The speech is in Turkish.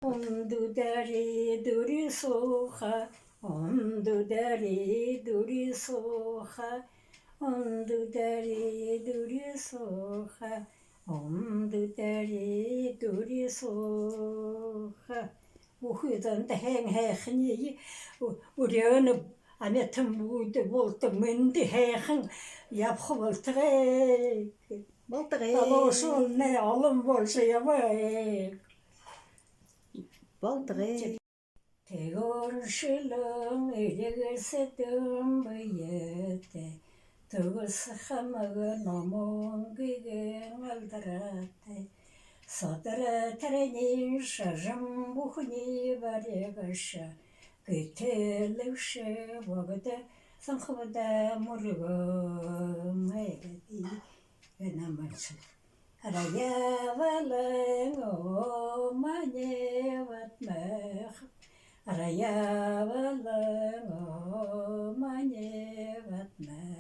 Ondu deri duri soha, ondu deri duri soha, ondu deri duri soha, ondu deri duri soha. Uhudan da hen hechni, uriönü ametum buldu mindi hechen, yapı voltre. Voltre. Alosol ne alım bolsa yapay. Voltre. Tegorşulun edegesedim beyete, Tığısıxamı namun gıgın aldarate, Sadara tereni şajım buhni varıgaşa, Gıtelivşe vagıda sankhıvada murgum eğdi, Venamaçı. Araya valın o mane vatmah, Araya valın o mane vatmah.